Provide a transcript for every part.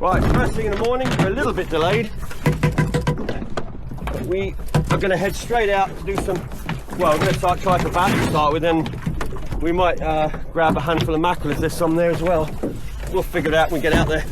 Right, first thing in the morning, we're a little bit delayed. But we are going to head straight out to do some, well, we're going to try for bass to start with, then we might grab a handful of mackerel if there's some there as well. We'll figure it out when we get out there.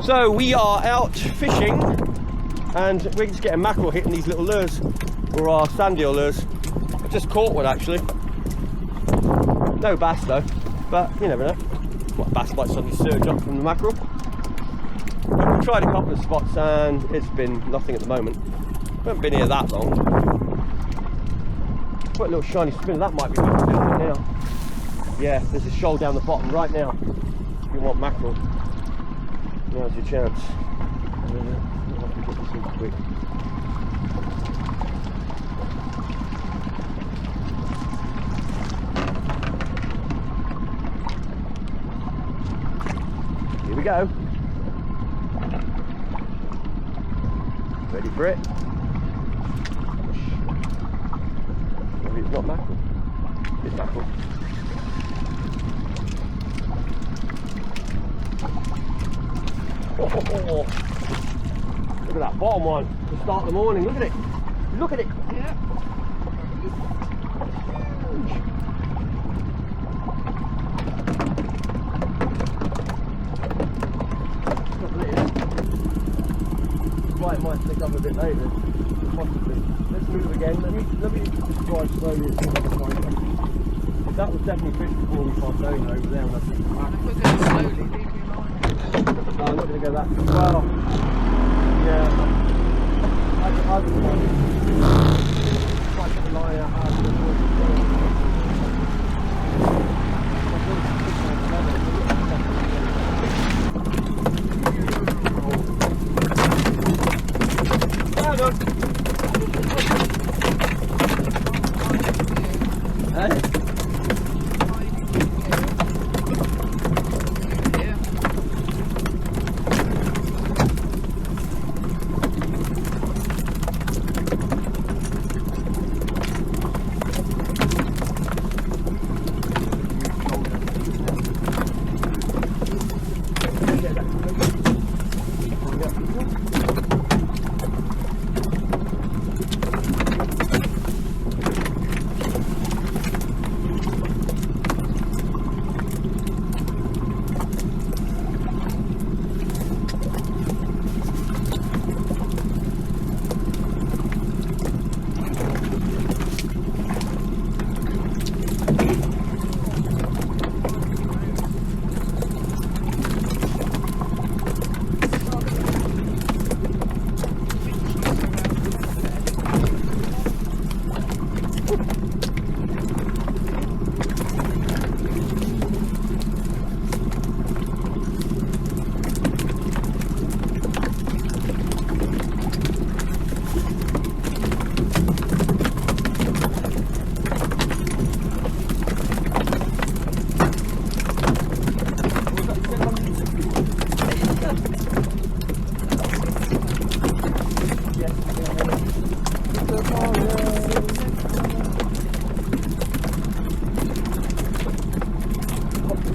So we are out fishing and we're just getting mackerel hitting these little lures, or our sand eel lures. I just caught one actually. No bass though, but you never know. What bass might suddenly surge up from the mackerel. We've tried a couple of spots and it's been nothing at the moment. We haven't been here that long. Quite a little shiny spinner, that might be good down there now. Yeah, there's a shoal down the bottom right now. If you want mackerel. Now's your chance. I'll have to get this in quick. Here we go. Ready for it? Maybe it's not mackerel. It's mackerel. Oh, look at that bottom one to start the morning. Look at it. Look at it. Yeah. Right, it might pick up a bit later, possibly. Let's move again. Let me just drive slowly and see if I can find something. That was definitely fish before we passed over there. And I think we're going slowly, leave me alone. No, I'm not going to go that well. Yeah, I can try to get the line out of the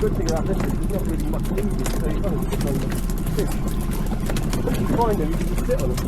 good thing about this is there's not really much movement, so you can't sit on the fish. Once you find them, you can just sit on them.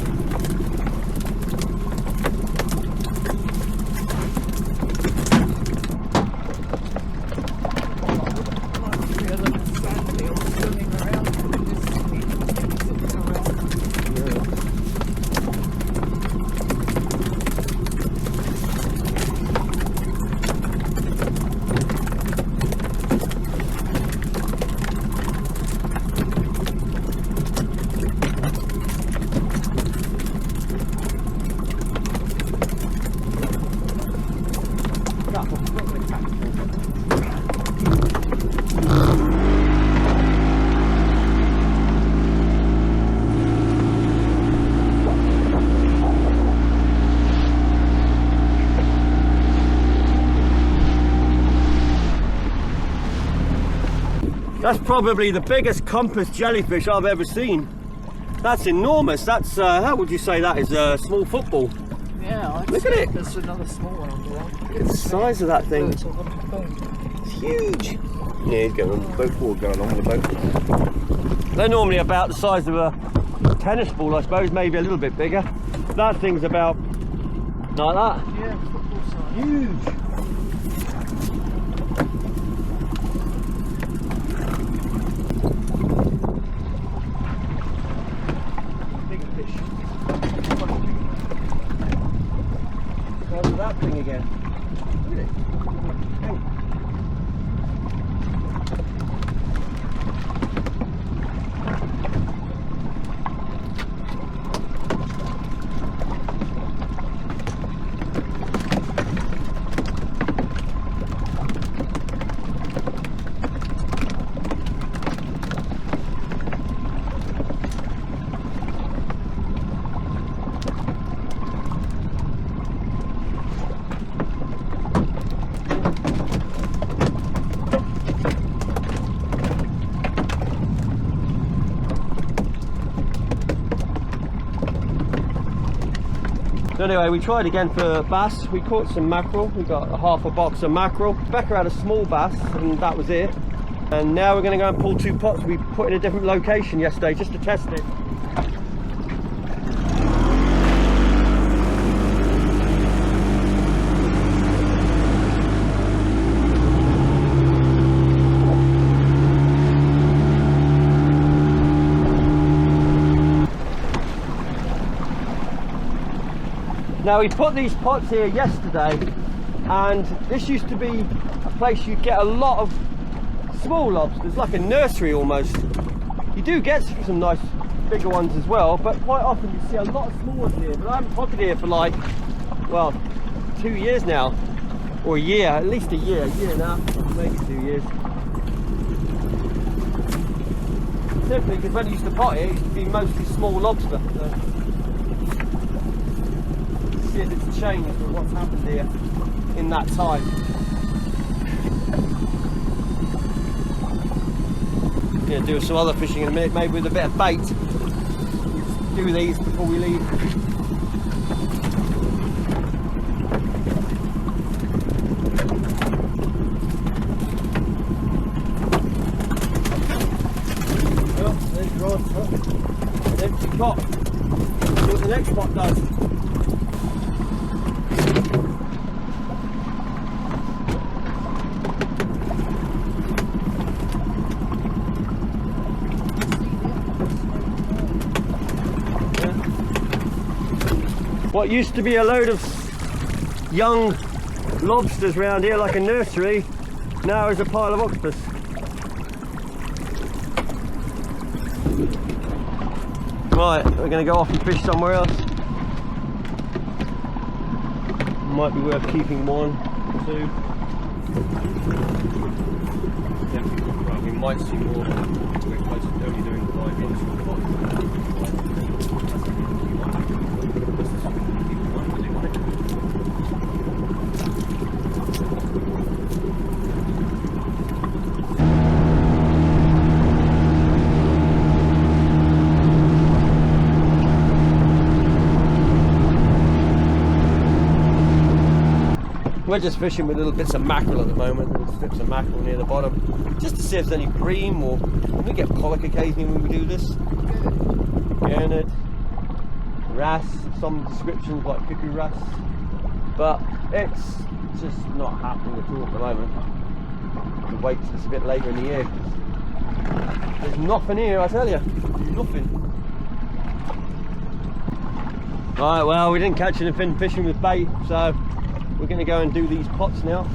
That's probably the biggest compass jellyfish I've ever seen. That's enormous. That's, how would you say that is? A small football. Yeah, Look at it. There's another small one under there. Look at the size of that thing. It's Huge. Yeah, he's going on the boat forward, going on with the boat. They're normally about the size of a tennis ball, I suppose, maybe a little bit bigger. That thing's about like that. Yeah, football size. Huge. Big fish. Look at that thing again. Look at it. Hey. So anyway, we tried again for bass. We caught some mackerel. We got half a box of mackerel. Becca had a small bass and that was it. And now we're going to go and pull 2 pots. We put in a different location yesterday just to test it. Now we put these pots here yesterday, and this used to be a place you'd get a lot of small lobsters, like a nursery almost. You do get some nice bigger ones as well, but quite often you see a lot of small ones here. But I haven't potted here for like, well, 2 years now, or a year, at least a year now, maybe 2 years. Simply because when I used to pot it, it used to be mostly small lobster. So. See if it's changed or what's happened here in that time. Gonna do some other fishing in a minute, maybe with a bit of bait. Do these before we leave. Well, there's your an empty pot. See what the next pot does. What used to be a load of young lobsters around here like a nursery, now is a pile of octopus. Right, we're going to go off and fish somewhere else. Might be worth keeping 1 or 2. Yeah, right, we might see more. We're close to only doing 5 inch. We're just fishing with little bits of mackerel at the moment, little strips of mackerel near the bottom, just to see if there's any bream, or we get pollock occasionally when we do this. Gurnard, wrasse, some descriptions like cuckoo wrasse, but it's just not happening at all at the moment. We'll wait till it's a bit later in the year. There's nothing here, I tell you, nothing. Right, well, we didn't catch anything fishing with bait, so we're going to go and do these pots now.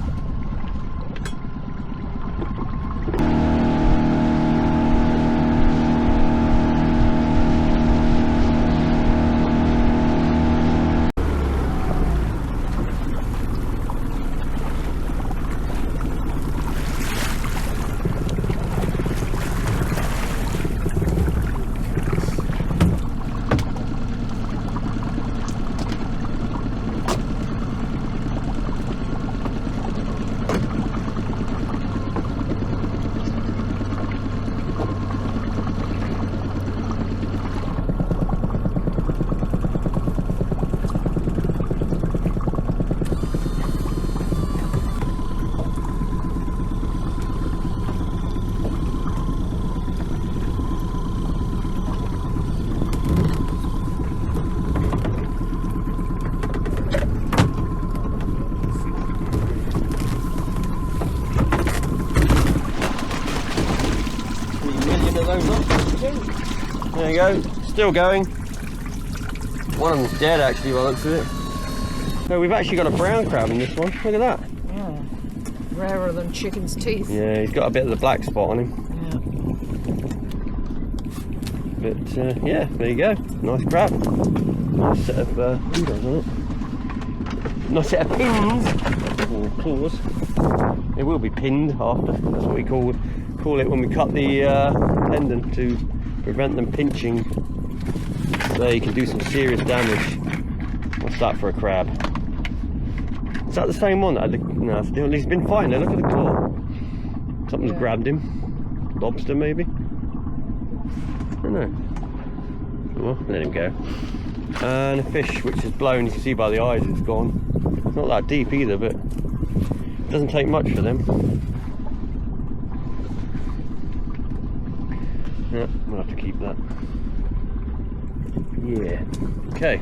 go, still going. One of them's dead actually by the looks of it. No, we've actually got a brown crab in this one, look at that. Yeah. Rarer than chicken's teeth. Yeah, he's got a bit of the black spot on him. Yeah. But yeah, there you go, nice crab. Nice set of leaders on it. Nice set of pins, or claws. It will be pinned after, that's what we call it when we cut the pendant to prevent them pinching. So you can do some serious damage. What's that for a crab? Is that the same one? No, he's been fine there, look at the claw. Something's grabbed him. Lobster maybe? I don't know. Well, let him go. And a fish which is blown, you can see by the eyes it's gone. It's not that deep either, but it doesn't take much for them. Yeah, we'll have to keep that. Yeah. Okay.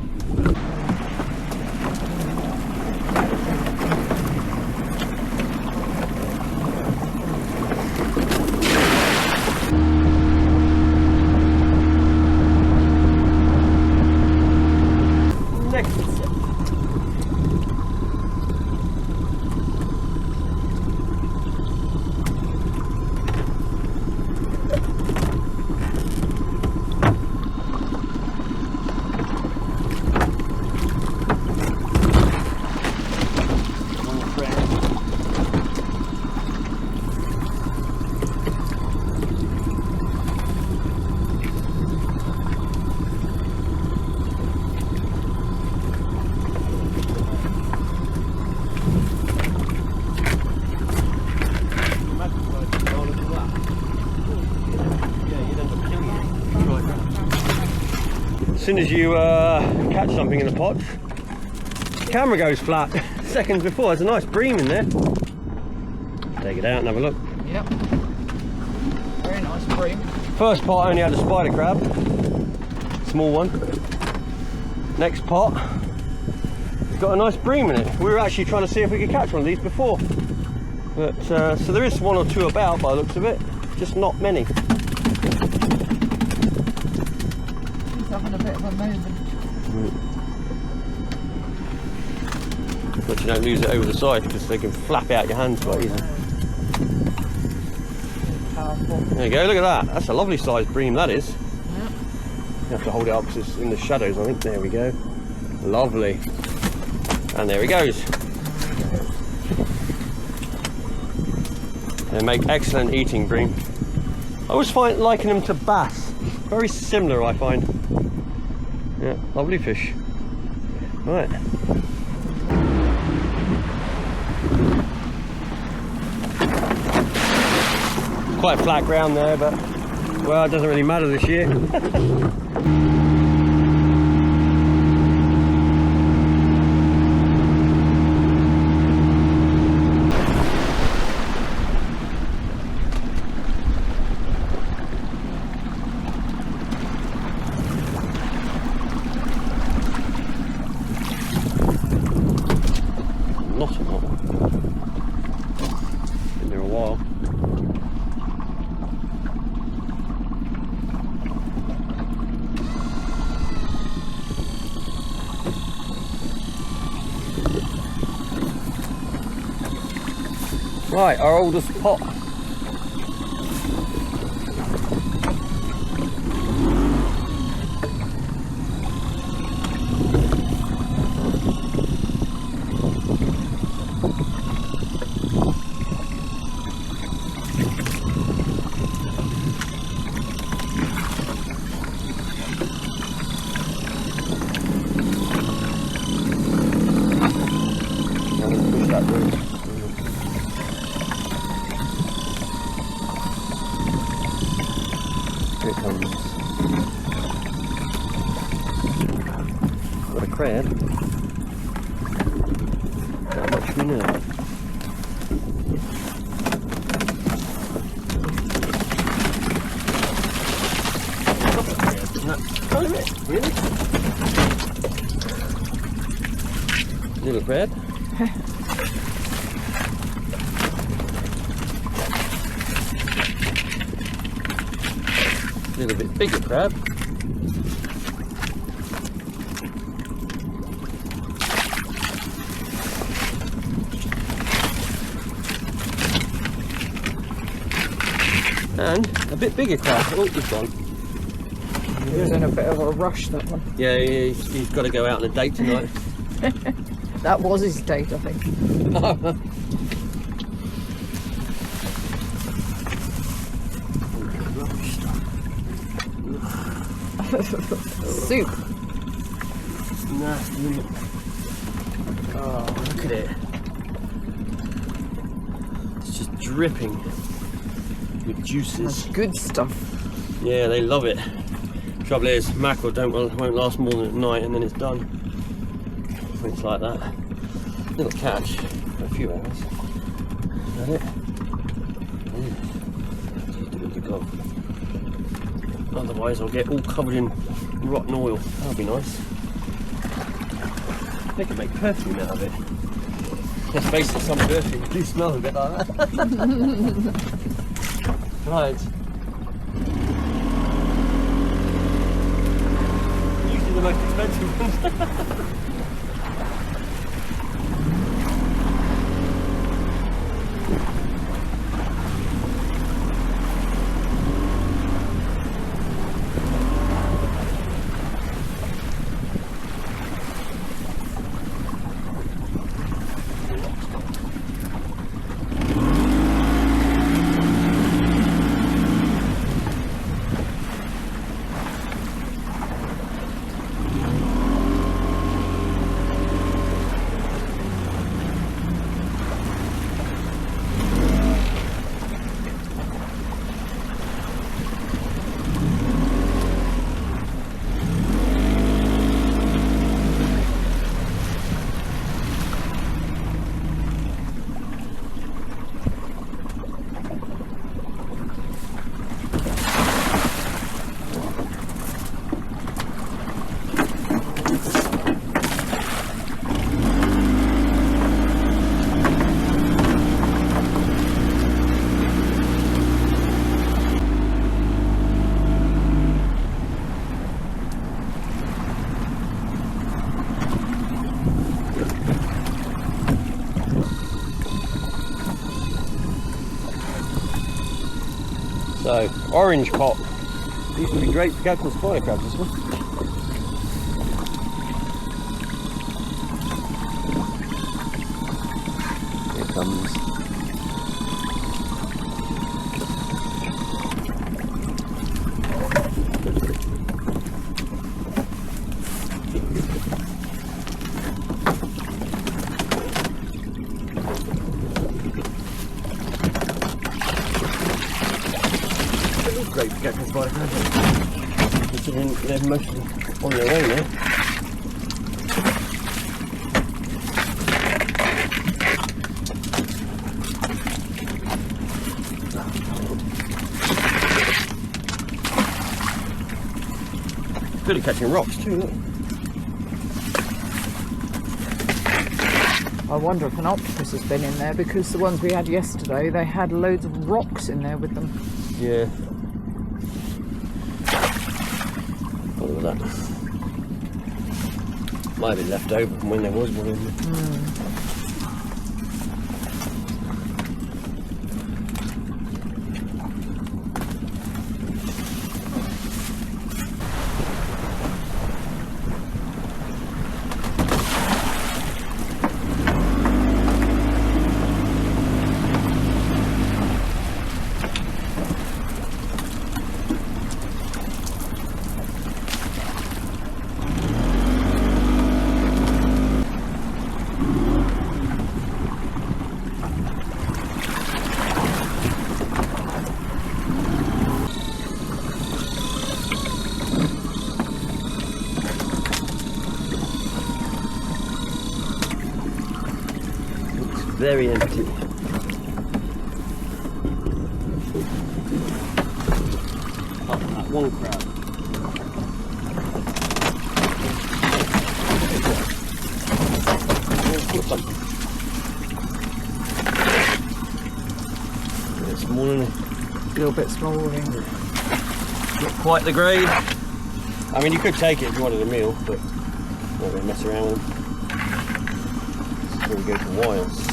As soon as you catch something in the pot, the camera goes flat. Seconds before, there's a nice bream in there. Take it out and have a look. Yep. Very nice bream. First pot only had a spider crab, small one. Next pot, it's got a nice bream in it. We were actually trying to see if we could catch one of these before. But, so there is one or two about by the looks of it, just not many. Having a bit of a moment. But you don't lose it over the side because they can flap out your hands quite easily. Powerful. There you go, look at that. That's a lovely sized bream, that is. Yep. You have to hold it up because it's in the shadows, I think. There we go. Lovely. And there he goes. They make excellent eating bream. I always liken them to bass. Very similar, I find. Yeah, lovely fish. Right. Quite flat ground there, but well, it doesn't really matter this year. Not a lot. Been there a while. Right, our oldest pot. Here it comes. Got a crab. How much we know? No, really? Little crab. A little bit bigger crab. And a bit bigger crab. Oh, he's gone. He was in a bit of a rush, that one. Yeah, he's got to go out on a date tonight. That was his date, I think. Soup. Nasty, isn't it? Oh, look at it. It's just dripping with juices. That's good stuff. Yeah, they love it. Trouble is, mackerel won't last more than a night and then it's done. When it's like that. Little catch for a few hours. Is that it? Yeah. Otherwise I'll get all covered in rotten oil. That'll be nice. They can make perfume out of it. Let's face it, some perfume do smell a bit like that. Right. Usually the most expensive ones. So, orange pop. These would be great for catching spider crabs, this one. Here it comes. Great for catching spider crabs, considering they're mostly on their own now. Good at catching rocks too, look. I wonder if an octopus has been in there, because the ones we had yesterday, they had loads of rocks in there with them. Yeah. What was that? Might have been left over from when there was one in there. Very empty. Oh, that one crab. It's small, isn't it? A little bit small, I think. Not quite the grade. I mean, you could take it if you wanted a meal, but I'm not going to mess around with them. This is where we go for wilds.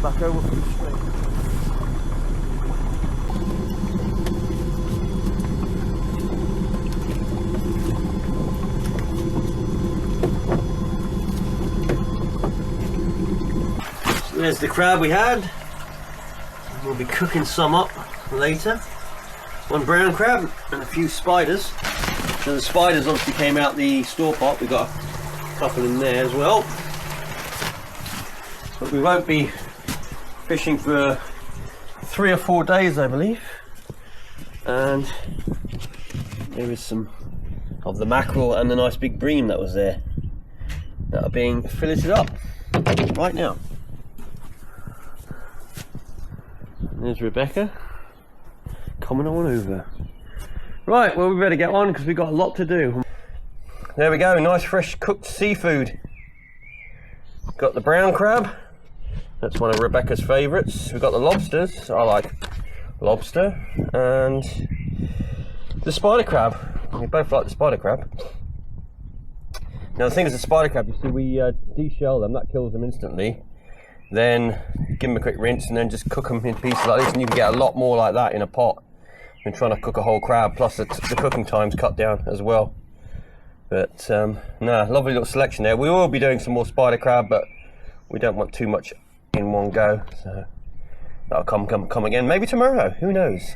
Back over from the street. So there's the crab we had. We'll be cooking some up later. One brown crab and a few spiders. So the spiders obviously came out the store pot. We've got a couple in there as well. But we won't be fishing for 3 or 4 days, I believe. And there is some of the mackerel and the nice big bream that was there that are being filleted up right now. And there's Rebecca coming on over. Right, well, we better get on because we've got a lot to do. There we go, nice fresh cooked seafood. Got the brown crab. That's one of Rebecca's favourites. We've got the lobsters. I like lobster. And the spider crab. We both like the spider crab. Now the thing is, the spider crab, you see, we deshell them. That kills them instantly. Then give them a quick rinse and then just cook them in pieces like this, and you can get a lot more like that in a pot than trying to cook a whole crab. Plus the cooking time's cut down as well. But no, lovely little selection there. We will be doing some more spider crab, but we don't want too much in one go, so that'll come again maybe tomorrow, who knows.